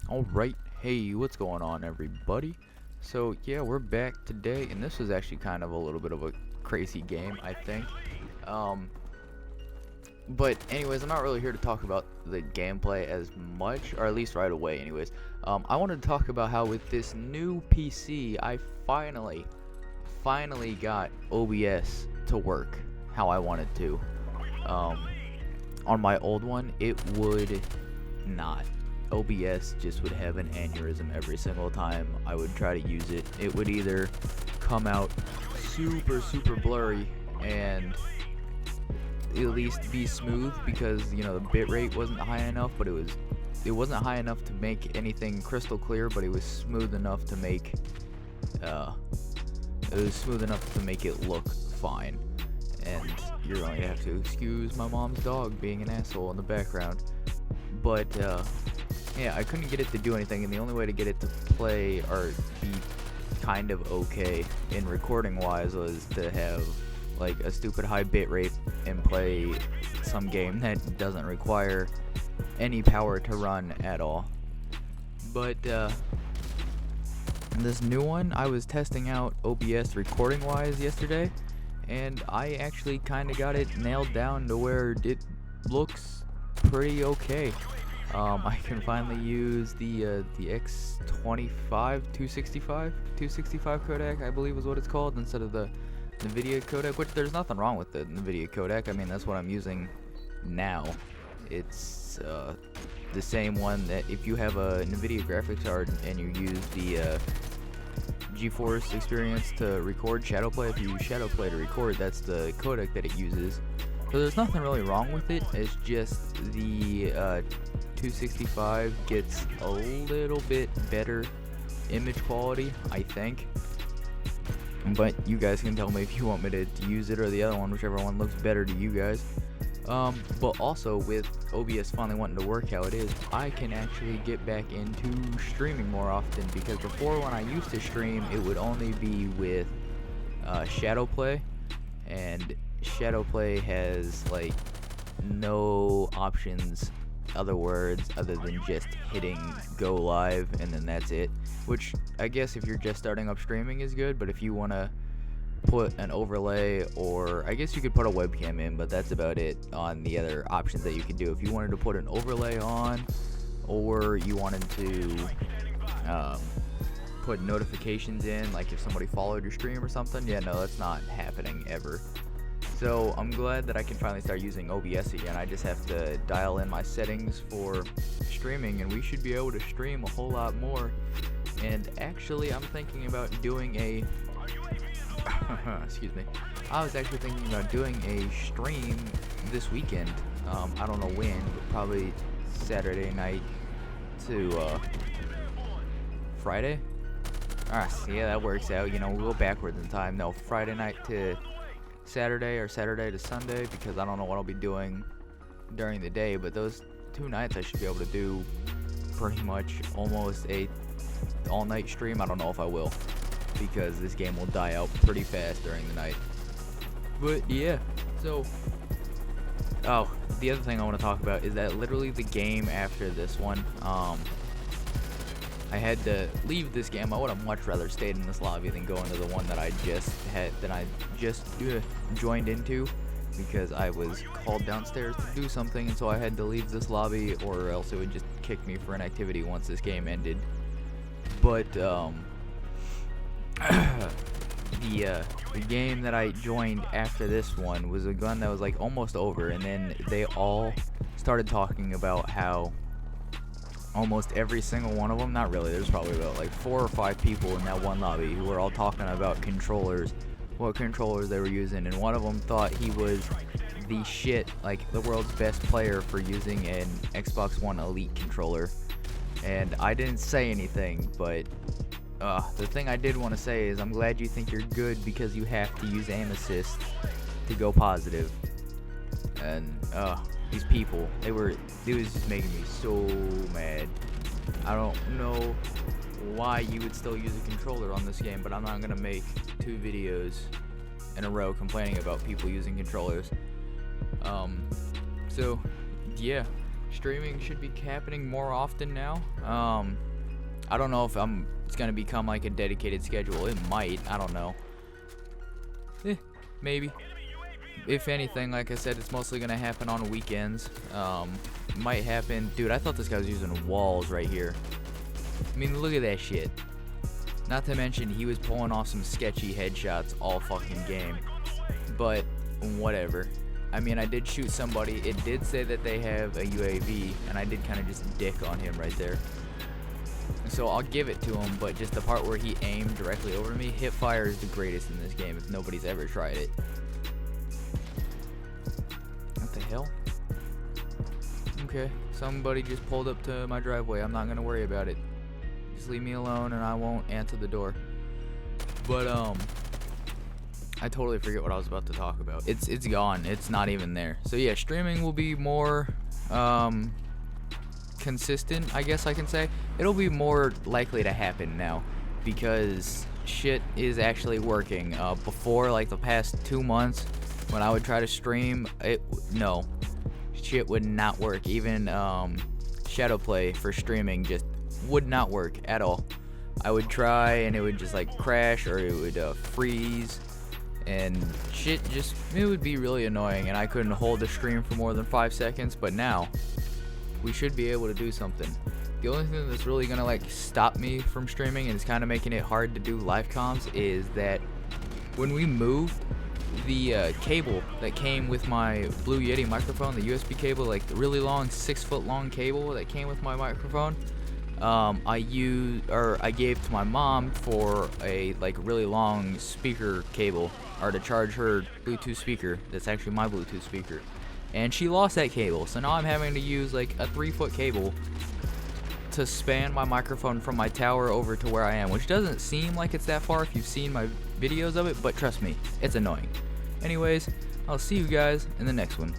Alright, hey, what's going on everybody? So yeah, we're back today, and this was actually kind of a little bit of a crazy game, I think. Um, but anyways, I'm not really here to talk about the gameplay as much, or at least right away anyways. I wanted to talk about how with this new PC, I finally got OBS to work how I wanted to. On my old one, it would not. OBS just would have an aneurysm every single time I would try to use it. It would either come out super blurry and at least be smooth because the bitrate wasn't high enough, but it wasn't high enough to make anything crystal clear, but it was smooth enough to make it look fine. And you're going to have to excuse my mom's dog being an asshole in the background. But yeah, I couldn't get it to do anything, and the only way to get it to play or be kind of okay in recording wise was to have like a stupid high bitrate and play some game that doesn't require any power to run at all. But this new one, I was testing out OBS recording wise yesterday, and I actually kind of got it nailed down to where it looks pretty okay. I can finally use the X25 265 codec, I believe is what it's called, instead of the NVIDIA codec, which there's nothing wrong with the NVIDIA codec. I mean, that's what I'm using now. It's the same one that if you have a NVIDIA graphics card and you use the GeForce experience to record Shadowplay, if you use Shadowplay to record, that's the codec that it uses. So there's nothing really wrong with it. It's just the 265 gets a little bit better image quality, I think. But you guys can tell me if you want me to use it or the other one, whichever one looks better to you guys. But also with OBS finally wanting to work how it is, I can actually get back into streaming more often, because before, when I used to stream, it would only be with Shadowplay, and Shadowplay has like no options other than just hitting go live and then that's it, which I guess if you're just starting up streaming is good, but if you want to put an overlay, or I guess you could put a webcam in, but that's about it on the other options that you can do. If you wanted to put an overlay on, or you wanted to put notifications in, like if somebody followed your stream or something, yeah, no, that's not happening ever. So I'm glad that I can finally start using OBS again. I just have to dial in my settings for streaming, and we should be able to stream a whole lot more. And actually, I'm thinking about doing a excuse me. I was actually thinking about doing a stream this weekend. I don't know when, but probably Saturday night to Friday. Yeah, that works out. We'll go backwards in time. No, Friday night to Saturday, or Saturday to Sunday, because I don't know what I'll be doing during the day, but those 2 nights I should be able to do pretty much almost a all-night stream. I don't know if I will, because this game will die out pretty fast during the night. But yeah, so the other thing I want to talk about is that literally the game after this one, I had to leave this game. I would have much rather stayed in this lobby than go into the one that I just joined into, because I was called downstairs to do something, and so I had to leave this lobby, or else it would just kick me for an activity once this game ended. But the game that I joined after this one was a gun that was like almost over, and then they all started talking about how almost every single one of them, not really, there's probably about like 4 or 5 people in that one lobby who were all talking about controllers, what controllers they were using, and one of them thought he was the shit, like the world's best player for using an Xbox One Elite controller. And I didn't say anything, but the thing I did want to say is I'm glad you think you're good, because you have to use aim assist to go positive. And these people, it was just making me so mad. I don't know why you would still use a controller on this game, but I'm not gonna make 2 videos in a row complaining about people using controllers. So yeah, Streaming should be happening more often now. I don't know if it's gonna become like a dedicated schedule. It might. I don't know. Maybe. If anything, like I said, it's mostly gonna happen on weekends. Might happen. Dude, I thought this guy was using walls right here. I mean, look at that shit. Not to mention, he was pulling off some sketchy headshots all fucking game. But, whatever. I mean, I did shoot somebody. It did say that they have a UAV, and I did kind of just dick on him right there. So I'll give it to him, but just the part where he aimed directly over me, hip fire is the greatest in this game if nobody's ever tried it. What the hell? Okay, somebody just pulled up to my driveway. I'm not gonna worry about it. Just leave me alone and I won't answer the door. But I totally forget what I was about to talk about. It's gone. It's not even there. So yeah, streaming will be more consistent, I guess I can say. It'll be more likely to happen now because shit is actually working. Before, like the past 2 months, when I would try to stream, shit would not work. Even shadow play for streaming just would not work at all. I would try and it would just like crash or it would freeze and shit, just it would be really annoying and I couldn't hold the stream for more than 5 seconds. But now we should be able to do something. The only thing that's really gonna like stop me from streaming and it's kind of making it hard to do live comms is that when we moved the cable that came with my Blue Yeti microphone, the USB cable, like the really long 6-foot long cable that came with my microphone, I gave to my mom for a like really long speaker cable, or to charge her Bluetooth speaker. That's actually my Bluetooth speaker, and she lost that cable. So now I'm having to use like a 3-foot cable to span my microphone from my tower over to where I am, which doesn't seem like it's that far if you've seen my videos of it, but trust me, it's annoying. Anyways, I'll see you guys in the next one.